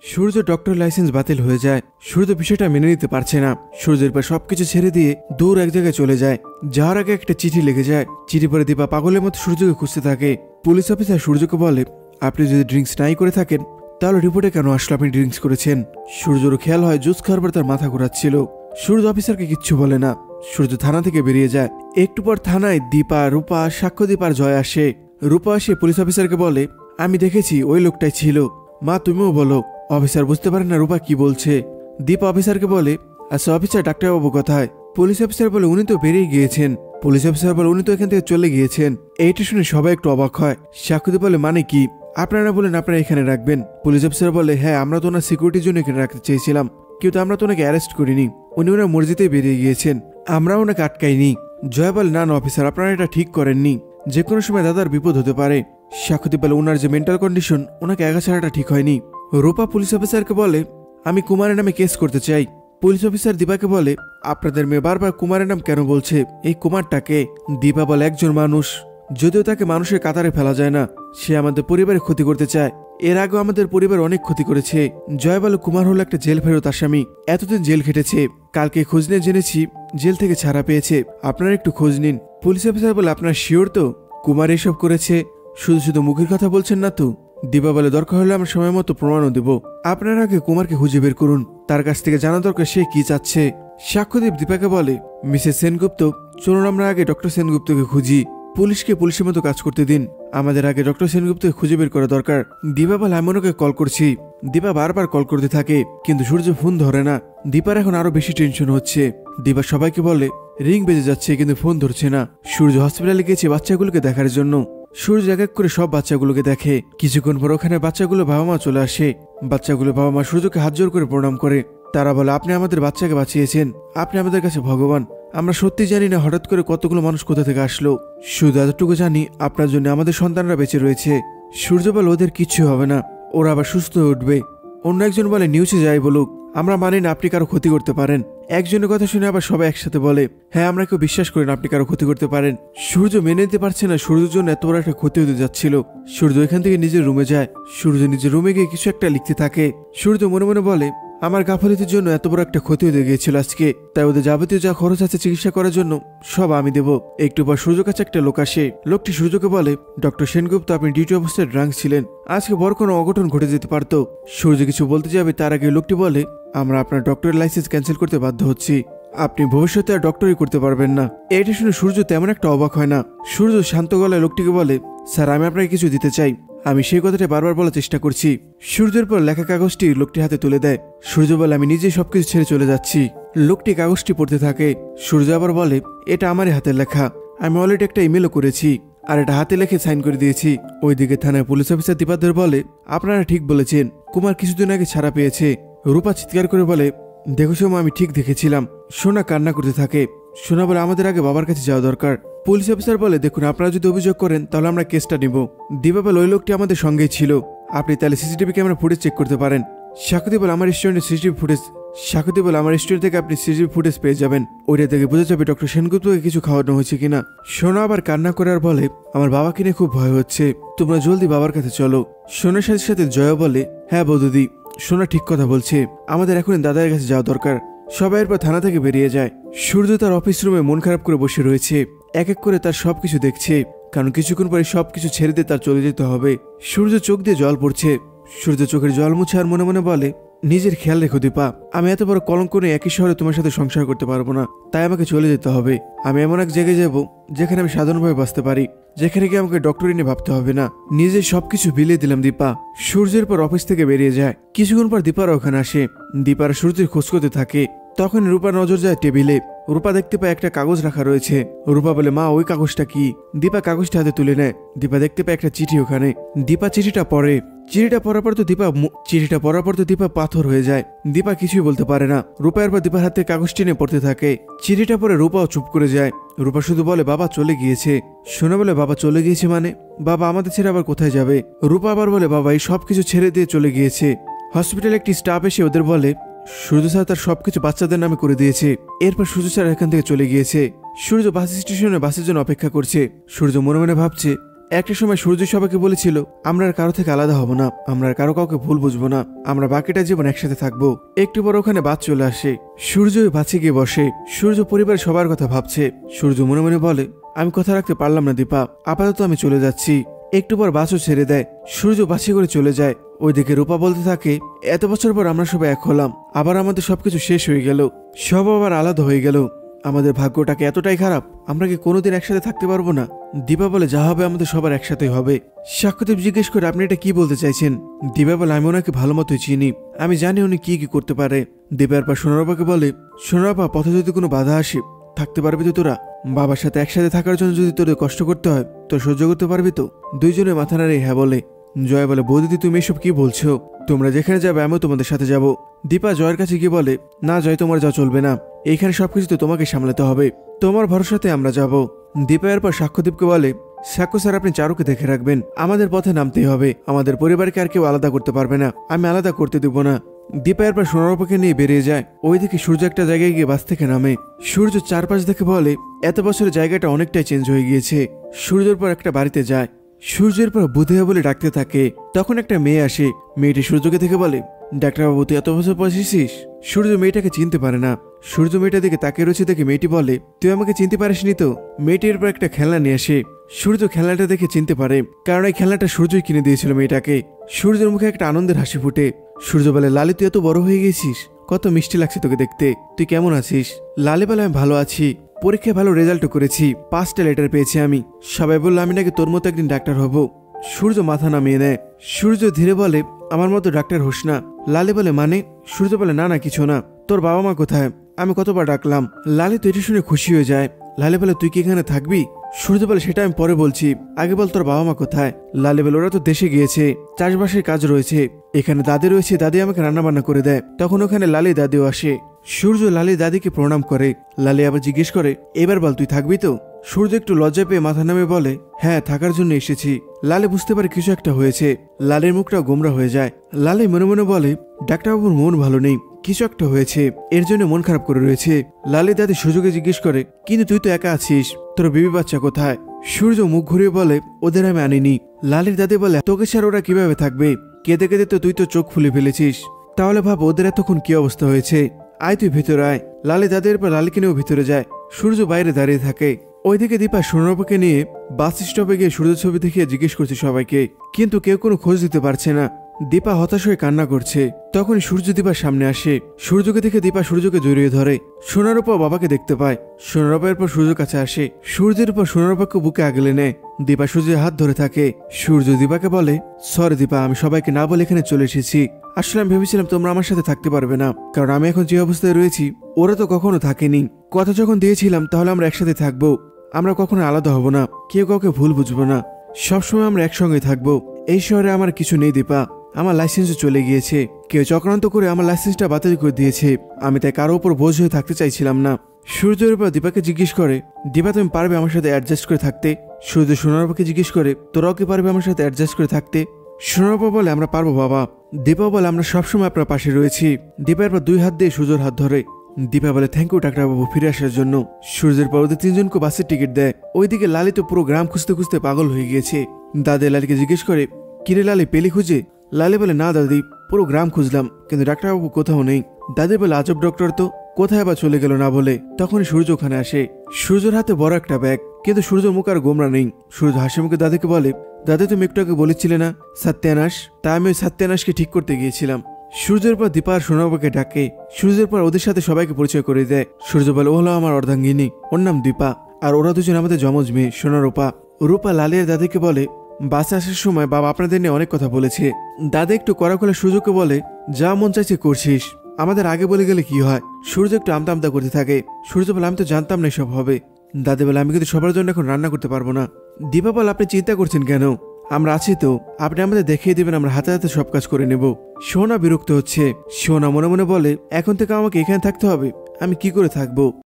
সূর্য doctor licence বাতিল হয়ে যায়। সূর্য বিষয়টা মেনে নিতে পারছে না। সূর্যের পর সবকিছু ছেড়ে দিয়ে দূর এক জায়গায় চলে যায়। যাওয়ার আগে একটা চিঠি লিখে যায়। চিঠি পরে দীপা পাগলের মতো সূর্যকে খুঁজতে থাকে। পুলিশ অফিসার সূর্যকে বলে, আপনি যদি ড্রিঙ্কস নাই করে থাকেন তাহলে রিপোর্টে কেন আসলো আপনি ড্রিঙ্কস করেছেন। সূর্যর খেয়াল হয় জুস খাওয়ার পর তার মাথা ঘোরাচ্ছিল। সূর্য অফিসারকে কিচ্ছু বলে না। সূর্য থানা থেকে বেরিয়ে যায়। একটু পর থানায় দীপা, রূপা, সাক্ষ্যদীপ আর জয় আসে। রূপা আসে পুলিশ অফিসারকে বলে, আমি দেখেছি ওই লোকটাই ছিল। মা তুমিও বলো। অফিসার বুঝতে পারে না রূপা কি বলছে। দীপা অফিসারকে বলে, আচ্ছা অফিসার ডাক্তারবাবু কোথায়? পুলিশ অফিসার বলে, উনি তো বেরিয়ে গিয়েছেন। পুলিশ অফিসার বলে, উনি তো এখান থেকে চলে গিয়েছেন। এইটা শুনে সবাই একটু অবাক হয়। সাক্ষ্যদীপ বলে, মানে কি? আপনারা বলেন আপনারা এখানে রাখবেন। পুলিশ অফিসার বলে, হ্যাঁ আমরা তো ওনার সিকিউরিটির জন্য এখানে রাখতে চেয়েছিলাম, কিন্তু আমরা তো ওনাকে অ্যারেস্ট করিনি। উনি ওনার মর্জিতেই বেরিয়ে গিয়েছেন, আমরা ওনাকে আটকাইনি। জয় বলে, না না অফিসার আপনারা এটা ঠিক করেননি, যে কোনো সময় দাদার বিপদ হতে পারে। সাক্ষ্যদীপ বলে, ওনার যে মেন্টাল কন্ডিশন, ওনাকে একা ছাড়াটা ঠিক হয়নি। রূপা পুলিশ অফিসারকে বলে, আমি কুমারের নামে কেস করতে চাই। পুলিশ অফিসার দীপাকে বলে, আপনাদের মেয়ে বারবার কুমারের নাম কেন বলছে? এই কুমারটাকে? দীপা বলে, একজন মানুষ, যদিও তাকে মানুষের কাতারে ফেলা যায় না, সে আমাদের পরিবারের ক্ষতি করতে চায়। এর আগেও আমাদের পরিবার অনেক ক্ষতি করেছে। জয় বলে, কুমার হলো একটা জেল ফেরত আসামি, এতদিন জেল খেটেছে। কালকে খোঁজ নিয়ে জেনেছি জেল থেকে ছাড়া পেয়েছে, আপনারা একটু খোঁজ নিন। পুলিশ অফিসার বলে, আপনার শিওর তো কুমার এসব করেছে? শুধু শুধু মুখের কথা বলছেন না তো? দীপা বলে, দরকার হলে আমরা সময় মতো প্রমাণও দেব। আপনারা আগে কুমারকে খুঁজে বের করুন, তার কাছ থেকে জানা দরকার সে কি চাচ্ছে। সাক্ষ্যদীপ দীপাকে বলে, মিসেস সেনগুপ্ত চলুন আমরা আগে ডক্টর সেনগুপ্তকে খুঁজি। পুলিশকে পুলিশের মতো কাজ করতে দিন, আমাদের আগে ডক্টর সেনগুপ্তকে খুঁজে বের করা দরকার। দীপা বলে, আমি ওকে কল করছি। দীপা বারবার কল করতে থাকে কিন্তু সূর্য ফোন ধরে না। দীপার এখন আরো বেশি টেনশন হচ্ছে। দীপা সবাইকে বলে, রিং বেজে যাচ্ছে কিন্তু ফোন ধরছে না। সূর্য হসপিটালে গেছে বাচ্চাগুলোকে দেখার জন্য। সূর্য এক এক করে সব বাচ্চাগুলোকে দেখে। কিছুক্ষণ পর ওখানে বাচ্চাগুলো বাবা মা চলে আসে। বাচ্চাগুলো বাবা মা সূর্যকে হাত জোর করে প্রণাম করে। তারা বলে, আপনি আমাদের বাচ্চাকে বাঁচিয়েছেন, আপনি আমাদের কাছে ভগবান। আমরা সত্যি জানি না হঠাৎ করে কতগুলো মানুষ কোথা থেকে আসলো, শুধু এতটুকু জানি আপনার জন্য আমাদের সন্তানরা বেঁচে রয়েছে। সূর্য বলে, ওদের কিচ্ছু হবে না, ওরা আবার সুস্থ হয়ে উঠবে। অন্য একজন বলে, নিউজে যাই বলুক, আমরা মানি না আপনি কারো ক্ষতি করতে পারেন। একজনের কথা শুনে আবার সবাই একসাথে বলে, হ্যাঁ আমরা কেউ বিশ্বাস করি না আপনি কারো ক্ষতি করতে পারেন। সূর্য মেনে নিতে পারছে না সূর্যের জন্য এত বড় একটা ক্ষতি হতে যাচ্ছিল। সূর্য এখান থেকে নিজের রুমে যায়। সূর্য নিজের রুমে গিয়ে কিছু একটা লিখতে থাকে। সূর্য মনে মনে বলে, আমার গাফিলতির জন্য এত বড় একটা ক্ষতি হতে গিয়েছিল আজকে, তাই ওদের যাবতীয় যা খরচ আছে চিকিৎসা করার জন্য সব আমি দেব। একটু পর সূর্য কাছে একটা লোক আসে। লোকটি সূর্যকে বলে, ডক্টর সেনগুপ্ত আপনি ডিউটি অবস্থায় ড্রাঙ্ক ছিলেন, আজকে বড় কোনো অঘটন ঘটে যেতে পারত। সূর্য কিছু বলতে যাবে তার আগে লোকটি বলে, আমরা আপনার ডক্টরের লাইসেন্স ক্যান্সেল করতে বাধ্য হচ্ছি, আপনি ভবিষ্যতে আর ডক্টরি করতে পারবেন না। এটা শুনে সূর্য তেমন একটা অবাক হয় না। সূর্য শান্ত গলায় লোকটিকে বলে, স্যার আমি আপনাকে কিছু দিতে চাই, আমি সেই কথাটা বারবার বলার চেষ্টা করছি। সূর্যের পর লেখা কাগজটি লোকটি হাতে তুলে দেয়। সূর্য বলে, আমি নিজেই সবকিছু ছেড়ে চলে যাচ্ছি। লোকটি কাগজটি পড়তে থাকে। সূর্য আবার বলে, এটা আমারই হাতের লেখা, আমি অলরেডি একটা ইমেলও করেছি আর এটা হাতে লিখে সাইন করে দিয়েছি। ওইদিকে থানায় পুলিশ অফিসার দীপাদের বলে, আপনারা ঠিক বলেছেন, কুমার কিছুদিন আগে ছাড়া পেয়েছে। রূপা চিৎকার করে বলে, দেখো সোমা আমি ঠিক দেখেছিলাম। সোনা কান্না করতে থাকে। সোনা বলে, আমাদের আগে বাবার কাছে যাওয়া দরকার। পুলিশ অফিসার বলে, দেখুন আপনারা যদি অভিযোগ করেন তাহলে আমরা কেসটা নিব। দীপা বলে, ওই লোকটি আমাদের সঙ্গেই ছিল, আপনি তাহলে সিসিটিভি ক্যামেরা ফুটেজ চেক করতে পারেন। সাক্ষ্যদীপ বলে, আমার রেস্টুরেন্টের সিসিটিভি ফুটেজ। সাক্ষ্যদীপ বলে, আমার রেস্টুরেন্ট থেকে আপনি সিসিটিভি ফুটেজ পেয়ে যাবেন, ওইটা থেকে বোঝা যাবে ডক্টর সেনগুপ্তকে কিছু খাওয়ানো হয়েছে কিনা। সোনা আবার কান্না করে আর বলে, আমার বাবাকে নিয়ে খুব ভয় হচ্ছে, তোমরা জলদি বাবার কাছে চলো। সোনার সাথে সাথে জয়া বলে, হ্যাঁ বৌদি, সোনা ঠিক কথা বলছে, আমাদের এখন দাদার কাছে যাওয়া দরকার। সবাই এরপর থানা থেকে বেরিয়ে যায়। সূর্য তার অফিস রুমে মন খারাপ করে বসে রয়েছে। এক এক করে তার সবকিছু দেখছে, কারণ কিছুক্ষণ পরে সবকিছু ছেড়ে দিয়ে তার চলে যেতে হবে। সূর্য চোখ দিয়ে জল পড়ছে। সূর্য চোখের জল মুছে আর মনে মনে বলে, নিজের খেয়াল রেখো দীপা, আমি এত বড় কলঙ্ক নিয়ে একই শহরে তোমার সাথে সংসার করতে পারবো না, তাই আমাকে চলে যেতে হবে। আমি এমন এক জায়গায় যাব যেখানে আমি সাধারণভাবে বাঁচতে পারি, যেখানে গিয়ে আমাকে ডক্টরি নিয়ে ভাবতে হবে না। নিজের সবকিছু বিলিয়ে দিলাম দীপা। সূর্যের পর অফিস থেকে বেরিয়ে যায়। কিছুক্ষণ পর দীপারা ওখানে আসে। দীপারা সূর্যের খোঁজ করতে থাকে। তখন রূপা নজর যায় টেবিলে। রূপা দেখতে পায় একটা কাগজ রাখা রয়েছে। রূপা বলে, মা ওই কাগজটা কি? দীপা কাগজটা হাতে তুলে নেয়। দীপা দেখতে পায় একটা চিঠি ওখানে। দীপা চিঠিটা পড়ে। চিঠিটা পড়ার পর তো দীপা পাথর হয়ে যায়। দীপা কিছুই বলতে পারে না। রূপা এরপর দীপার হাতে কাগজটি নিয়ে পড়তে থাকে। চিঠিটা পরে রূপাও চুপ করে যায়। রূপা শুধু বলে, বাবা চলে গিয়েছে। সোনা বলে, বাবা চলে গিয়েছে মানে? বাবা আমাদের ছেড়ে আবার কোথায় যাবে? রূপা আবার বলে, বাবা এই সবকিছু ছেড়ে দিয়ে চলে গিয়েছে। হসপিটালে একটি স্টাফ এসে ওদের বলে, সূর্য স্যার তার সবকিছু বাচ্চাদের নামে করে দিয়েছে। এরপর সূর্য স্যার এখান থেকে চলে গিয়েছে। সূর্য বাস স্টেশনে বাসের জন্য অপেক্ষা করছে। সূর্য মনে মনে ভাবছে, একটা সময় সূর্য সবাইকে বলেছিল আমরা আর কারো থেকে আলাদা হব না, আমরা আর কারো কাউকে ভুল বুঝবো না, আমরা বাকিটা জীবন একসাথে থাকবো। একটু পর ওখানে বাস চলে আসে। সূর্য ওই বাসে গিয়ে বসে। সূর্য পরিবারের সবার কথা ভাবছে। সূর্য মনে মনে বলে আমি কথা রাখতে পারলাম না দীপা, আপাতত আমি চলে যাচ্ছি। একটু পর বাসও ছেড়ে দেয়। সূর্য বাসে করে চলে যায়। ওইদিকে রূপা বলতে থাকে এত বছর পর আমরা সবাই এক হলাম, আবার আমাদের সবকিছু শেষ হয়ে গেল, সব আবার আলাদা হয়ে গেল। আমাদের ভাগ্যটাকে এতটাই খারাপ, আমরা কি কোনোদিন একসাথে থাকতে পারবো না? দীপা বলে যা হবে আমাদের সবার একসাথেই হবে। সাক্ষ্যদেব জিজ্ঞেস করে আপনি এটা কি বলতে চাইছেন? দীপা বলে আমি ওনাকে ভালো মতোই চিনি, আমি জানি উনি কি কি করতে পারে। দীপার পর সোনারূপাকে বলে সোনারূপা পথে যদি কোনো বাধা আসে থাকতে পারবি তো তোরা? বাবার সাথে একসাথে থাকার জন্য যদি তোদের কষ্ট করতে হয় তো সহ্য করতে পারবি তো? দুইজনে মাথা নাড়ে হ্যাঁ বলে। জয় বলে বৌদিদি তুমি এসব কি বলছো? তোমরা যেখানে যাবে আমিও তোমাদের সাথে যাব। দীপা জয়ের কাছে গিয়ে বলে না জয়, তোমার যা চলবে না, এইখানে সবকিছু তো তোমাকে সামলাতে হবে, তোমার ভরসাতে আমরা যাব। দীপা এরপর সাক্ষ্যদীপকে বলে সাক্ষ্য স্যার আপনি চারুকে দেখে রাখবেন, আমাদের পথে নামতেই হবে, আমাদের পরিবারকে আর কেউ আলাদা করতে পারবে না, আমি আলাদা করতে দেব না। দীপা এরপর সোনারূপাকে নিয়ে বেরিয়ে যায়। ওইদিকে সূর্য একটা জায়গায় গিয়ে বাস থেকে নামে। সূর্য চারপাশ দেখে বলে এত বছরের জায়গাটা অনেকটাই চেঞ্জ হয়ে গিয়েছে। সূর্যের পর একটা বাড়িতে যায়। সূর্যের পর বুধেয়া বলে ডাকতে থাকে। তখন একটা মেয়ে আসে। মেয়েটি সূর্যকে দেখে বলে ডাক্তারবাবু তুই এত বছর পর এসেছিস? সূর্য মেয়েটাকে চিনতে পারে না। সূর্য মেয়েটার দিকে তাকিয়ে রয়েছে দেখে মেয়েটি বলে তুই আমাকে চিনতে পারিসনি তো? মেয়েটির পর একটা খেলনা নিয়ে আসে। সূর্য খেলনাটা দেখে চিনতে পারে, কারণ এই খেলনাটা সূর্যই কিনে দিয়েছিল মেয়েটাকে। সূর্যের মুখে একটা আনন্দের হাসি ফুটে। সূর্য বলে লালি তুই এত বড় হয়ে গেছিস, কত মিষ্টি লাগছে তোকে দেখতে, তুই কেমন আছিস? লালি বলে আমি ভালো আছি, পরীক্ষায় ভালো রেজাল্টও করেছি, 5টা লেটার পেয়েছি আমি, সবাই বললো আমি নাকি তোর মতো একদিন ডাক্তার হব। সূর্য মাথা নামিয়ে নেয়। সূর্য ধীরে বলে আমার মতো ডাক্তার হোস না। লালি বলে মানে? সূর্য বলে না না কিছু না, তোর বাবা মা কোথায়? আমি কতবার ডাকলাম। লালি তো এটা শুনে খুশি হয়ে যায়। লালি বলে তুই কি এখানে থাকবি? সূর্য বলে সেটা আমি পরে বলছি, আগে বল তোর বাবা মা কোথায়? লালি বলে ওরা তো দেশে গিয়েছে, চাষবাসের কাজ রয়েছে, এখানে দাদি রয়েছে, দাদি আমাকে রান্না বান্না করে দেয়। তখন ওখানে লালি দাদিও আসে। সূর্য লালি দাদিকে প্রণাম করে। লালি আবার জিজ্ঞেস করে এবার বল তুই থাকবি তো? সূর্য একটু লজ্জা পেয়ে মাথা নামে বলে হ্যাঁ থাকার জন্য এসেছি। লালি বুঝতে পারে কিছু একটা হয়েছে। লালির মুখটা গোমরা হয়ে যায়। লালি মনে মনে বলে ডাক্তারবাবুর মন ভালো নেই, কিছু একটা হয়েছে, এর জন্য মন খারাপ করে রয়েছে। লালি দাদি সূর্যকে জিজ্ঞেস করে কিন্তু তুই তো একা আছিস, তোর বিবি বাচ্চা কোথায়? সূর্য মুখ ঘুরিয়ে বলে ওদের আমি আনিনি। লালির দাদি বলে তোকে ছাড়া ওরা কিভাবে থাকবে? কেঁদে কেঁদে তো তুই তো চোখ ফুলে ফেলেছিস, তাহলে ভাব ওদের এতক্ষণ কি অবস্থা হয়েছে। আয় তুই ভিতরে আয়। লালি দাদির পর লালিকে নিয়েও ভিতরে যায়। সূর্য বাইরে দাঁড়িয়ে থাকে। ওইদিকে দীপা সোনারূপাকে নিয়ে বাস স্টপে গিয়ে সূর্য ছবি দেখিয়ে জিজ্ঞেস করছে সবাইকে, কিন্তু কেউ কোনো খোঁজ দিতে পারছে না। দীপা হতাশ হয়ে কান্না করছে। তখন সূর্য দীপার সামনে আসে। সূর্যকে দেখে দীপা সূর্যকে জড়িয়ে ধরে। সোনারূপা বাবাকে দেখতে পায়। সোনারূপা এরপর সূর্যের কাছে আসে। সূর্যের উপর সোনারূপাকে বুকে আগলে নেয়। দীপা সূর্যের হাত ধরে থাকে। সূর্য দীপাকে বলে সরি দীপা, আমি সবাইকে না বলে এখানে চলে এসেছি। আসলে আমি ভেবেছিলাম তোমরা আমার সাথে থাকতে পারবে না, কারণ আমি এখন যে অবস্থায় রয়েছি ওরা তো কখনো থাকেনি। কথা যখন দিয়েছিলাম তাহলে আমরা একসাথে থাকবো, আমরা কখনো আলাদা হব না, কেউ কাউকে ভুল বুঝবো না, সবসময় আমরা একসঙ্গে থাকবো। এই শহরে আমার কিছু নেই দীপা, আমার লাইসেন্সও চলে গিয়েছে, কেউ চক্রান্ত করে আমার লাইসেন্সটা বাতিল করে দিয়েছে, আমি তাই কারো উপর বোঝ হয়ে থাকতে চাইছিলাম না। সূর্যের উপর দীপাকে জিজ্ঞেস করে দীপা তুমি পারবে আমার সাথে অ্যাডজাস্ট করে থাকতে? সূর্য সোনারূপাকে জিজ্ঞেস করে তোরাও কি পারবে আমার সাথে অ্যাডজাস্ট করে থাকতে? সোনারূপা বলে আমরা পারবো বাবা। দীপা বলে আমরা সবসময় আপনার পাশে রয়েছি। দীপার পর 2 হাত দিয়ে সূর্যের হাত ধরে। দীপা বলে থ্যাংক ইউ ডাক্তারবাবু ফিরে আসার জন্য। সূর্যের পর ওদের 3জনকে বাসের টিকিট দেয়। ওইদিকে লালি তো পুরো গ্রাম খুঁজতে খুঁজতে পাগল হয়ে গিয়েছে। দাদি লালিকে জিজ্ঞেস করে কিরে লালি পেলি খুঁজে? লালি বলে না দাদি, পুরো গ্রাম খুঁজলাম কিন্তু ডাক্তারবাবু কোথাও নেই। দাদি বলে আজব ডক্টর তো, কোথায় আবার চলে গেল না বলে। তখন সূর্য ওখানে আসে। সূর্যের হাতে বড় একটা ব্যাগ, কিন্তু সূর্যর মুখ আর গোমরা নেই। সূর্য হাসি মুখে দাদিকে বলে দাদি তুমি একটু আগে বলেছিলে না সত্যানাশ, তাই আমি ওই সত্যানাশকে ঠিক করতে গিয়েছিলাম। সূর্যের পর দীপা আর সোনারূপাকে ডাকে। সূর্যের পর ওদের সাথে সবাইকে পরিচয় করে দেয়। সূর্য বলে ও হলো আমার অর্ধাঙ্গিনী, ওর নাম দীপা, আর ওরা দুজন আমাদের যমজ মেয়ে সোনারূপা। রূপা লালি আর দাদিকে বলে বাসে আসার সময় বাবা আপনাদের নিয়ে অনেক কথা বলেছে। দাদা একটু কড়া করে সূর্যকে বলে যা মন চাইছে করছিস, আমাদের আগে বলে গেলে কি হয়? সূর্য একটু আমতা আমতা করতে থাকে। সূর্য বলে আমি তো জানতাম না এসব হবে। দাদি বলে আমি কিন্তু সবার জন্য এখন রান্না করতে পারবো না। দীপা বলে আপনি চিন্তা করছেন কেন, আমরা আছি তো, আপনি আমাদের দেখিয়ে দিবেন, আমরা হাতে হাতে সব কাজ করে নেব। সোনা বিরক্ত হচ্ছে। সোনা মনে মনে বলে এখন থেকে আমাকে এখানে থাকতে হবে, আমি কি করে থাকবো?